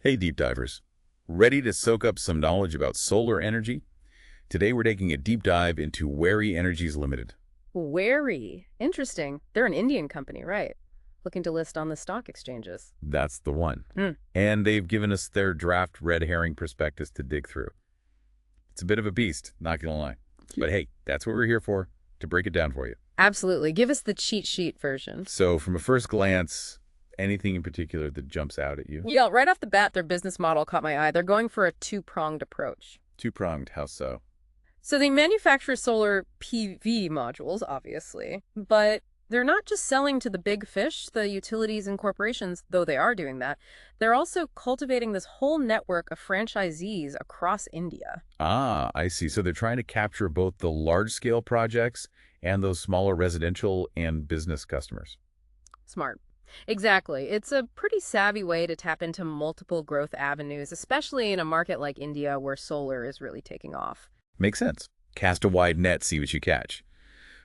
Hey deep divers, ready to soak up some knowledge about solar energy? Today we're taking a deep dive into Waaree Energies Limited. Wary. Interesting. They're an Indian company, right? Looking to list on the stock exchanges. That's the one. Hmm. And they've given us their draft red herring prospectus to dig through. It's a bit of a beast, not gonna lie. But hey, that's what we're here for, to break it down for you. Absolutely. Give us the cheat sheet version. So from a first glance, anything in particular that jumps out at you? Yeah, right off the bat, their business model caught my eye. They're going for a two-pronged approach. Two-pronged, how so? So they manufacture solar PV modules, obviously, but they're not just selling to the big fish, the utilities and corporations, though they are doing that. They're also cultivating this whole network of franchisees across India. Ah, I see. So they're trying to capture both the large-scale projects and those smaller residential and business customers. Smart. Exactly. It's a pretty savvy way to tap into multiple growth avenues, especially in a market like India where solar is really taking off. Makes sense. Cast a wide net, see what you catch.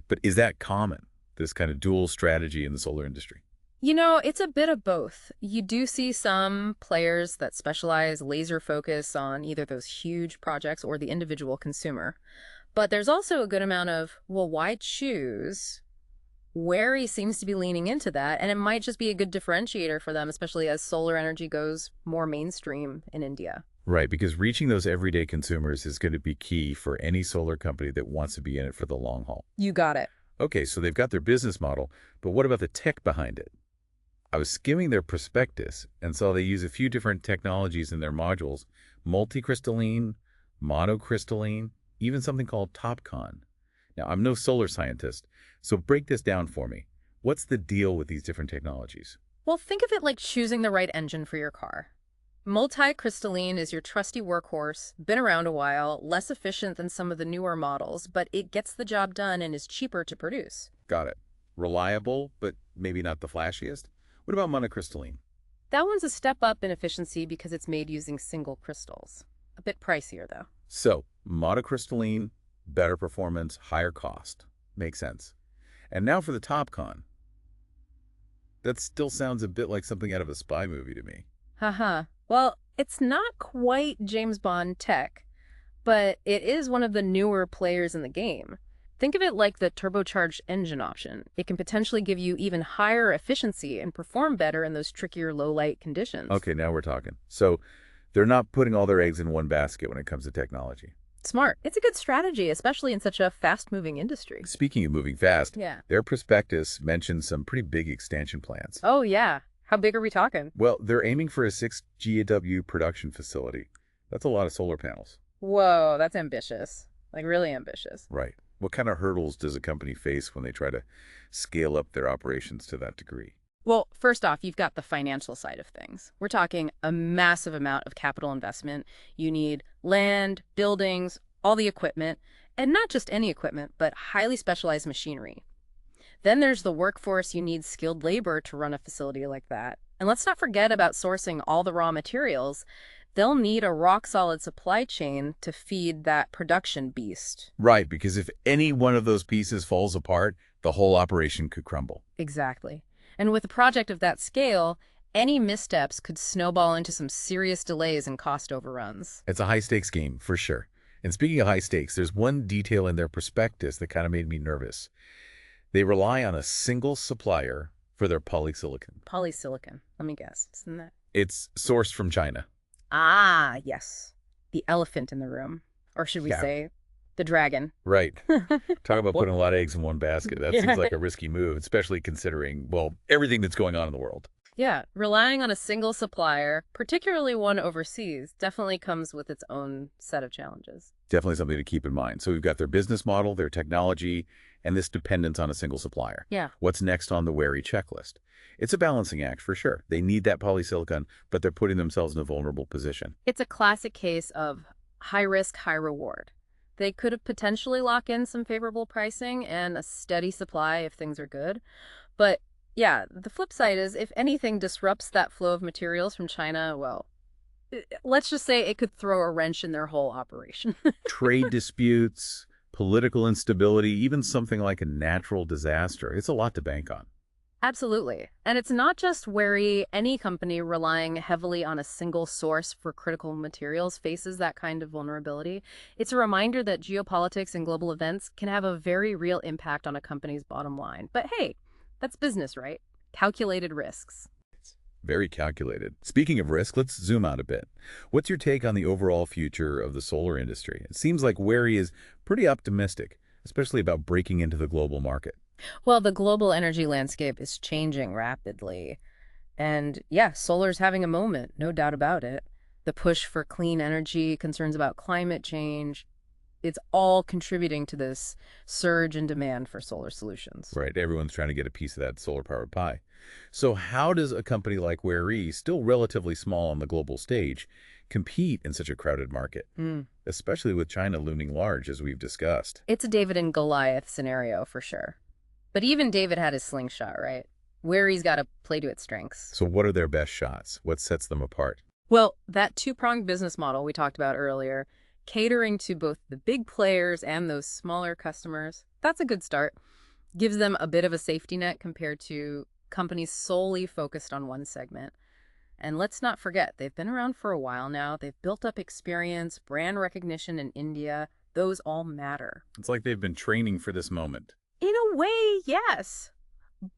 But is that common, this kind of dual strategy in the solar industry? You know, it's a bit of both. You do see some players that specialize laser focus on either those huge projects or the individual consumer. But there's also a good amount of, well, why choose? Wary seems to be leaning into that, and it might just be a good differentiator for them, especially as solar energy goes more mainstream in India. Right, because reaching those everyday consumers is going to be key for any solar company that wants to be in it for the long haul. You got it. Okay, so they've got their business model, but what about the tech behind it? I was skimming their prospectus and saw they use a few different technologies in their modules: multicrystalline, monocrystalline, even something called TopCon. Now, I'm no solar scientist, so break this down for me. What's the deal with these different technologies? Well, think of it like choosing the right engine for your car. Multicrystalline is your trusty workhorse, been around a while, less efficient than some of the newer models, but it gets the job done and is cheaper to produce. Got it. Reliable, but maybe not the flashiest? What about monocrystalline? That one's a step up in efficiency because it's made using single crystals. A bit pricier, though. So, monocrystalline, better performance, higher cost. Makes sense. And now for the TopCon. That still sounds a bit like something out of a spy movie to me. Haha. Well, it's not quite James Bond tech, but it is one of the newer players in the game. Think of it like the turbocharged engine option. It can potentially give you even higher efficiency and perform better in those trickier low-light conditions. Okay, now we're talking. So they're not putting all their eggs in one basket when it comes to technology. Smart. It's a good strategy, especially in such a fast-moving industry. Speaking of moving fast, Yeah. their prospectus mentions some pretty big expansion plans. Oh, yeah. How big are we talking? Well, they're aiming for a 6 GW production facility. That's a lot of solar panels. Whoa, that's ambitious. Like, really ambitious. Right. What kind of hurdles does a company face when they try to scale up their operations to that degree? Well, first off, you've got the financial side of things. We're talking a massive amount of capital investment. You need land, buildings, all the equipment, and not just any equipment, but highly specialized machinery. Then there's the workforce. You need skilled labor to run a facility like that. And let's not forget about sourcing all the raw materials. They'll need a rock-solid supply chain to feed that production beast. Right, because if any one of those pieces falls apart, the whole operation could crumble. Exactly. And with a project of that scale, any missteps could snowball into some serious delays and cost overruns. It's a high-stakes game, for sure. And speaking of high stakes, there's one detail in their prospectus that kind of made me nervous. They rely on a single supplier for their polysilicon. Polysilicon, let me guess. Isn't that? It's sourced from China. Ah, yes. The elephant in the room. Or should we Yeah. say, the dragon. Right. Talk about putting a lot of eggs in one basket. That Yeah. seems like a risky move, especially considering, well, everything that's going on in the world. Yeah, relying on a single supplier, particularly one overseas, definitely comes with its own set of challenges. Definitely something to keep in mind. So we've got their business model, their technology, and this dependence on a single supplier. Yeah. What's next on the Waaree checklist? It's a balancing act, for sure. They need that polysilicon, but they're putting themselves in a vulnerable position. It's a classic case of high risk, high reward. They could have potentially locked in some favorable pricing and a steady supply if things are good. But yeah, the flip side is if anything disrupts that flow of materials from China, well, let's just say it could throw a wrench in their whole operation. Trade disputes, political instability, even something like a natural disaster. It's a lot to bank on. Absolutely. And it's not just Waaree. Any company relying heavily on a single source for critical materials faces that kind of vulnerability. It's a reminder that geopolitics and global events can have a very real impact on a company's bottom line. But hey, that's business, right? Calculated risks. Very calculated. Speaking of risk, let's zoom out a bit. What's your take on the overall future of the solar industry? It seems like Wary is pretty optimistic, especially about breaking into the global market. Well, the global energy landscape is changing rapidly. And yeah, solar's having a moment, no doubt about it. The push for clean energy, concerns about climate change, it's all contributing to this surge in demand for solar solutions. Right, everyone's trying to get a piece of that solar-powered pie. So how does a company like Wary, still relatively small on the global stage, compete in such a crowded market, especially with China looming large, as we've discussed? It's a David and Goliath scenario for sure. But even David had his slingshot, right? Wary's got to play to its strengths. So what are their best shots? What sets them apart? Well, that two-pronged business model we talked about earlier, catering to both the big players and those smaller customers, that's a good start. Gives them a bit of a safety net compared to companies solely focused on one segment. And let's not forget, they've been around for a while now. They've built up experience, brand recognition in India. Those all matter. It's like they've been training for this moment. In a way, yes.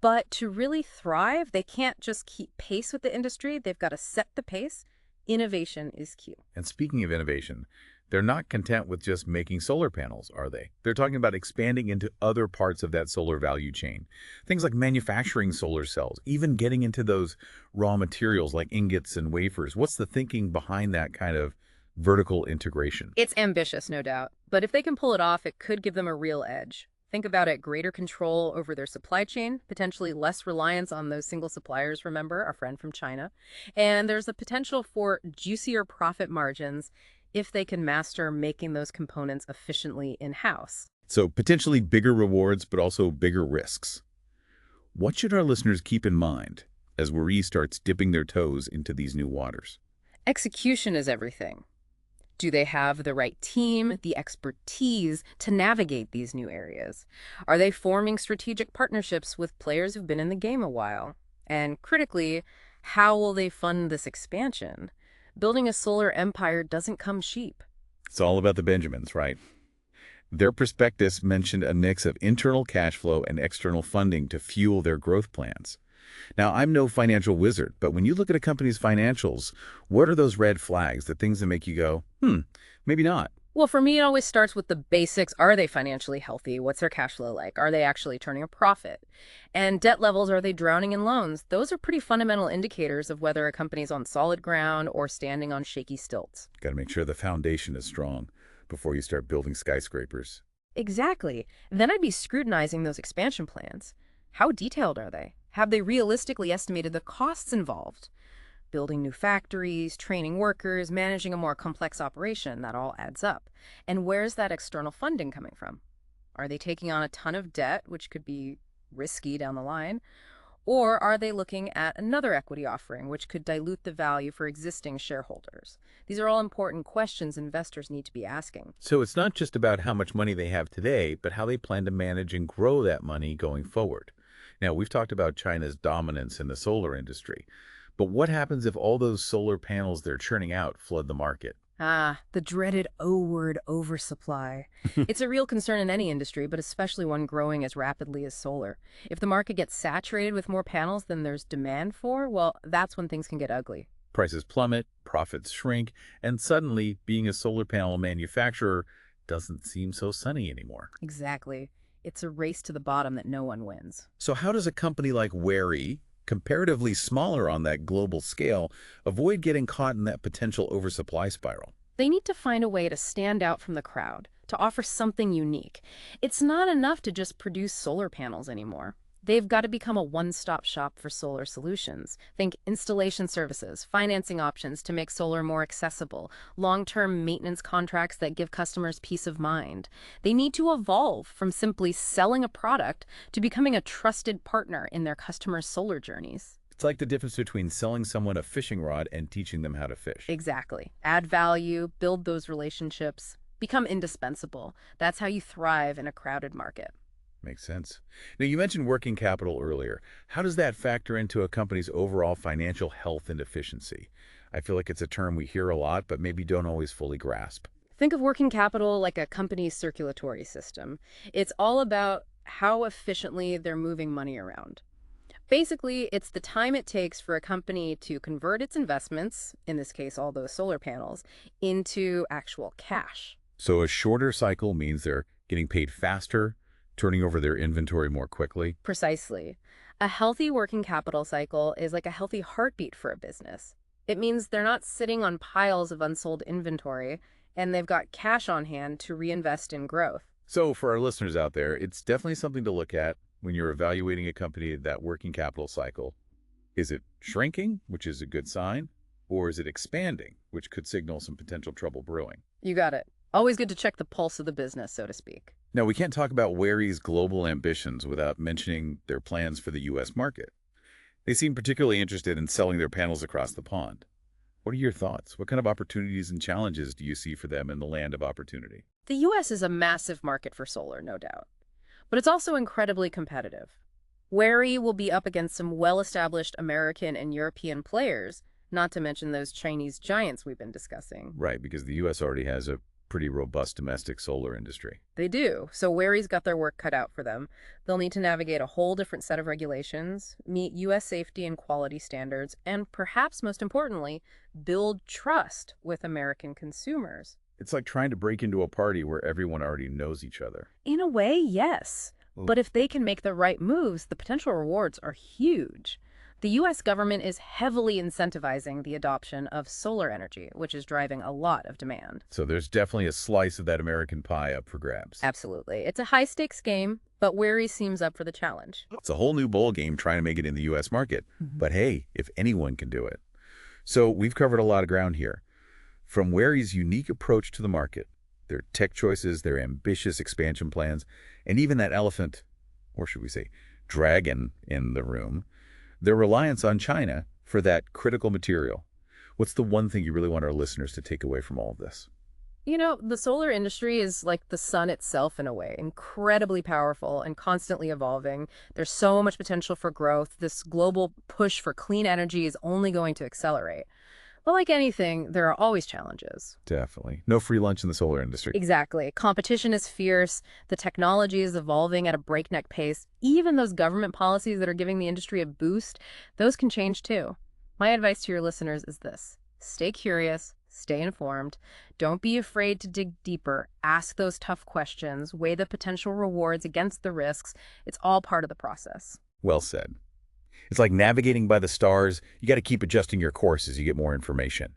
But to really thrive, they can't just keep pace with the industry. They've got to set the pace. Innovation is key. And speaking of innovation, they're not content with just making solar panels, are they? They're talking about expanding into other parts of that solar value chain. Things like manufacturing solar cells, even getting into those raw materials like ingots and wafers. What's the thinking behind that kind of vertical integration? It's ambitious, no doubt. But if they can pull it off, it could give them a real edge. Think about it, greater control over their supply chain, potentially less reliance on those single suppliers, remember, our friend from China. And there's the potential for juicier profit margins if they can master making those components efficiently in-house. So potentially bigger rewards, but also bigger risks. What should our listeners keep in mind as Waaree starts dipping their toes into these new waters? Execution is everything. Do they have the right team, the expertise to navigate these new areas? Are they forming strategic partnerships with players who've been in the game a while? And critically, how will they fund this expansion? Building a solar empire doesn't come cheap. It's all about the Benjamins, right? Their prospectus mentioned a mix of internal cash flow and external funding to fuel their growth plans. Now, I'm no financial wizard, but when you look at a company's financials, what are those red flags, the things that make you go, maybe not? Well, for me, it always starts with the basics. Are they financially healthy? What's their cash flow like? Are they actually turning a profit? And debt levels, are they drowning in loans? Those are pretty fundamental indicators of whether a company's on solid ground or standing on shaky stilts. Got to make sure the foundation is strong before you start building skyscrapers. Exactly. Then I'd be scrutinizing those expansion plans. How detailed are they? Have they realistically estimated the costs involved? Building new factories, training workers, managing a more complex operation, that all adds up. And where's that external funding coming from? Are they taking on a ton of debt, which could be risky down the line? Or are they looking at another equity offering, which could dilute the value for existing shareholders? These are all important questions investors need to be asking. So it's not just about how much money they have today, but how they plan to manage and grow that money going forward. Now, we've talked about China's dominance in the solar industry, but what happens if all those solar panels they're churning out flood the market? The dreaded O word, oversupply. It's a real concern in any industry, but especially one growing as rapidly as solar. If the market gets saturated with more panels than there's demand for, well, that's when things can get ugly. Prices plummet, profits shrink, and suddenly being a solar panel manufacturer doesn't seem so sunny anymore. Exactly. It's a race to the bottom that no one wins. So how does a company like Waaree, comparatively smaller on that global scale, avoid getting caught in that potential oversupply spiral? They need to find a way to stand out from the crowd, to offer something unique. It's not enough to just produce solar panels anymore. They've got to become a one-stop shop for solar solutions. Think installation services, financing options to make solar more accessible, long-term maintenance contracts that give customers peace of mind. They need to evolve from simply selling a product to becoming a trusted partner in their customers' solar journeys. It's like the difference between selling someone a fishing rod and teaching them how to fish. Exactly. Add value, build those relationships, become indispensable. That's how you thrive in a crowded market. Makes sense. Now, you mentioned working capital earlier. How does that factor into a company's overall financial health and efficiency? I feel like it's a term we hear a lot, but maybe don't always fully grasp. Think of working capital like a company's circulatory system. It's all about how efficiently they're moving money around. Basically, it's the time it takes for a company to convert its investments, in this case all those solar panels, into actual cash. So a shorter cycle means they're getting paid faster, turning over their inventory more quickly. Precisely. A healthy working capital cycle is like a healthy heartbeat for a business. It means they're not sitting on piles of unsold inventory, and they've got cash on hand to reinvest in growth. So for our listeners out there, it's definitely something to look at when you're evaluating a company, that working capital cycle. Is it shrinking, which is a good sign, or is it expanding, which could signal some potential trouble brewing? You got it. Always good to check the pulse of the business, so to speak. Now, we can't talk about Waaree's global ambitions without mentioning their plans for the U.S. market. They seem particularly interested in selling their panels across the pond. What are your thoughts? What kind of opportunities and challenges do you see for them in the land of opportunity? The U.S. is a massive market for solar, no doubt. But it's also incredibly competitive. Waaree will be up against some well-established American and European players, not to mention those Chinese giants we've been discussing. Right, because the U.S. already has a pretty robust domestic solar industry. They do, so Waaree's got their work cut out for them. They'll need to navigate a whole different set of regulations, meet U.S. safety and quality standards, and perhaps most importantly, build trust with American consumers. It's like trying to break into a party where everyone already knows each other. In a way, yes. But if they can make the right moves, the potential rewards are huge. The U.S. government is heavily incentivizing the adoption of solar energy, which is driving a lot of demand. So there's definitely a slice of that American pie up for grabs. Absolutely. It's a high-stakes game, but Waaree seems up for the challenge. It's a whole new ball game trying to make it in the U.S. market. But hey, if anyone can do it. So we've covered a lot of ground here. From Waaree's unique approach to the market, their tech choices, their ambitious expansion plans, and even that elephant, or should we say dragon in the room, their reliance on China for that critical material. What's the one thing you really want our listeners to take away from all of this? You know, the solar industry is like the sun itself in a way, incredibly powerful and constantly evolving. There's so much potential for growth. This global push for clean energy is only going to accelerate. But like anything, there are always challenges. Definitely. No free lunch in the solar industry. Exactly. Competition is fierce. The technology is evolving at a breakneck pace. Even those government policies that are giving the industry a boost, those can change too. My advice to your listeners is this. Stay curious. Stay informed. Don't be afraid to dig deeper. Ask those tough questions. Weigh the potential rewards against the risks. It's all part of the process. Well said. It's like navigating by the stars. You got to keep adjusting your course as you get more information.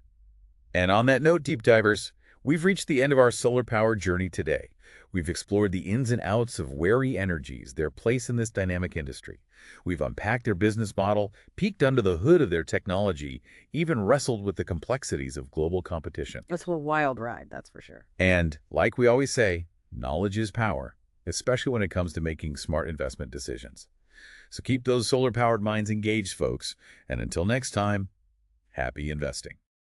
And on that note, deep divers, we've reached the end of our solar power journey today. We've explored the ins and outs of Waaree Energies, their place in this dynamic industry. We've unpacked their business model, peeked under the hood of their technology, even wrestled with the complexities of global competition. It's a wild ride, that's for sure. And like we always say, knowledge is power, especially when it comes to making smart investment decisions. So keep those solar-powered minds engaged, folks. And until next time, happy investing.